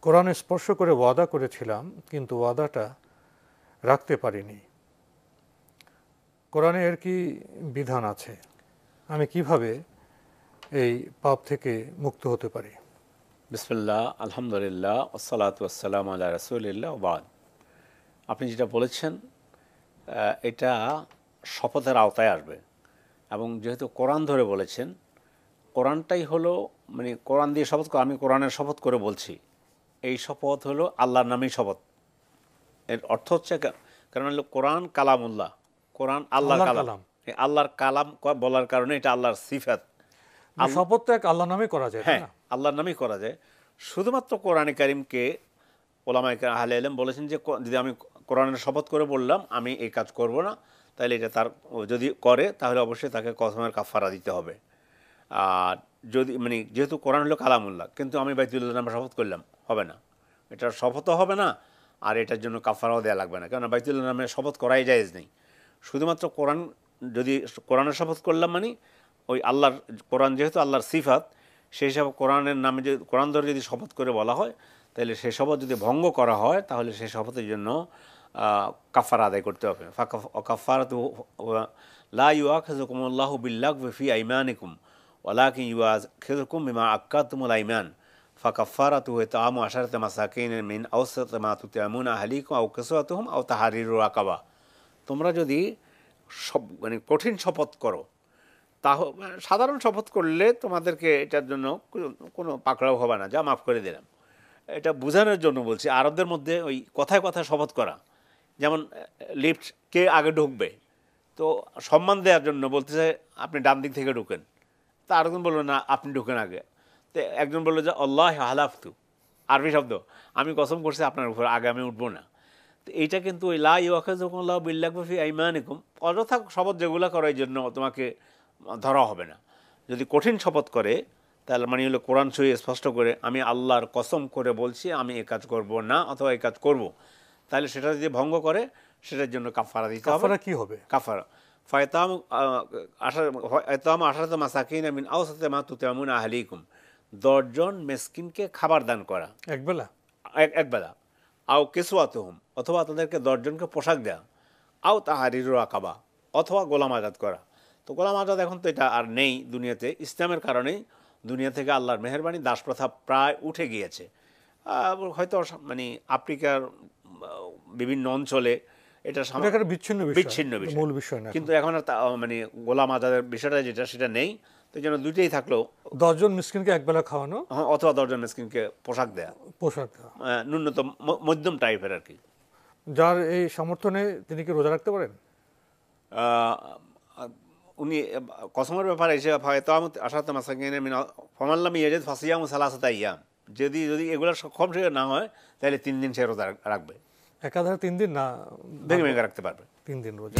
কোরআনে স্পর্শ করে ওয়াদা করেছিলাম, কিন্তু ওয়াদাটা রাখতে পারিনি। কোরআনে এর কি বিধান আছে? আমি কিভাবে এই পাপ থেকে মুক্ত হতে পারি? বিসমিল্লাহ, আলহামদুলিল্লাহ, ওয়াসসালাতু ওয়াসসালামু আলা রাসূলিল্লাহ ওয়া বাদ। আপনি যেটা বলেছেন এটা শপথের আওতায় আসবে, এবং যেহেতু কোরআন ধরে বলেছেন, কোরআনটাই হলো মানে কোরআন দিয়ে শপথ আমি কোরআনের শপথ করে বলছি, এই শপথ হলো আল্লাহর নামেই শপথ। এর অর্থ হচ্ছে কারণ হলো কোরআন কালামুল্লাহ, কোরআন আল্লাহর কালাম। এই আল্লাহর কালাম বলার কারণে এটা আল্লাহর সিফাত। শপথ তো এক আল্লাহর নামে করা যায়, হ্যাঁ, আল্লাহর নামেই করা যায়। শুধুমাত্র কোরআনে কারিমকে ওলামায়ে আহলে ইলম বলেছেন যে যদি আমি কোরআনের শপথ করে বললাম আমি এই কাজ করব না, তাহলে এটা তার যদি করে তাহলে অবশ্যই তাকে কসমের কাফারা দিতে হবে। আর যদি মানে যেহেতু কোরআন হলো কালামুল্লাহ, কিন্তু আমি বাইতুল্লাহ নামে শপথ করলাম, হবে না, এটার শপথও হবে না, আর এটার জন্য কাফারাও দেওয়া লাগবে না, কেননা বাইতুল্লাহ নামে শপথ করাই জায়েজ নেই। শুধুমাত্র কোরআন, যদি কোরআনের শপথ করলাম মানে ওই আল্লাহর, কোরআন যেহেতু আল্লাহর সিফাত, সেই হিসাবে কোরআনের নামে যদি কোরআন ধরে যদি শপথ করে বলা হয়, তাহলে সেই শপথ যদি ভঙ্গ করা হয় তাহলে সেই শপথের জন্য কাফারা আদায় করতে হবে। কাফারাতু লা ইউআখিযুকুমুল্লাহু বিল্লাগwi ফি আইমানিকুম ওয়ালাকিন ইউআখিযুকুম বিমা আক্কাতুমুল আইমান ফাকাফারাতুহু ইতআমু আশারাতি মাসাকিন মিন আওসাতি মা তুতঈমুনা আহলিকুম আও কিসওয়াতুহুম আও তাহরিরু রাকাবা। তোমরা যদি মানে কঠিন শপথ করো, সাধারণ শপথ করলে তোমাদেরকে এটার জন্য কোনো পাকড়াও হবে না, যা মাফ করে দিলাম। এটা বোঝানোর জন্য বলছি, আরবদের মধ্যে ওই কথায় কথায় শপথ করা, যেমন লিফট কে আগে ঢুকবে, তো সম্মান দেওয়ার জন্য বলতেছে আপনি ডান দিক থেকে ঢুকেন, তা আরেকজন বললো না আপনি ঢুকেন আগে, তো একজন বললো যে আল্লাহ হালাফতু, আরবি শব্দ, আমি কসম করছি আপনার উপর আগে আমি উঠবো না। তো এইটা কিন্তু ওই লা ইউআখিযুকুমুল্লাহু বিল্লাগwi ফি আইমানিকুম, অযথা শপথ যেগুলো করার জন্য তোমাকে ধরা হবে না। যদি কঠিন শপথ করে তাহলে মানে হলো কোরআন সহি স্পষ্ট করে আমি আল্লাহর কসম করে বলছি আমি এ কাজ করব না অথবা এই কাজ করব, তাহলে সেটা যদি ভঙ্গ করে সেটার জন্য কাফারা দিতে হবে। কাফারা কি হবে? কাফারা ফায়তাম আশারাত মাসাকিন মিন আওসাতি মা তুতঈমুনা আহলিকুম, 10 জন মিসকিনকে খাবার দান করা একবেলা, একবেলা। আও কিসওয়াতুহুম, অথবা তাদেরকে 10 জনকে পোশাক দেওয়া। আও তাহরিরু রাকাবা, অথবা গোলাম আজাদ করা। তো গোলাম আজাদ এখন তো এটা আর নেই দুনিয়াতে, ইসলামের কারণেই দুনিয়া থেকে আল্লাহর মেহেরবানি দাস প্রথা প্রায় উঠে গিয়েছে। হয়তো মানে আফ্রিকার বিভিন্ন অঞ্চলে এটা বিচ্ছিন্ন বিষয়, কিন্তু এখন আর মানে গোলাম আজাদের বিষয়টা যেটা সেটা নেই। তো যেন দুইটাই থাকলো, 10 জন মিসকিনকে একবেলা খাওয়ানো অথবা 10 জন মিসকিনকে পোশাক দেয়া, ন্যূনতম মধ্যম টাইপের আর কি। যার এই সমর্থনে তিনি কি রোজা রাখতে পারেন? উনি কসমের ব্যাপারে এসে আশারাত মাসাকিন মিন ফামান লাম ইয়াজিদ ফাসিয়ামু সালাসাতা আইয়াম, যদি এগুলো সক্ষম সে না হয় তাহলে 3 দিন সে রোজা রাখবে। একাধারে 3 দিন না, ভেঙে ভেঙে রাখতে পারবে 3 দিন রোজা।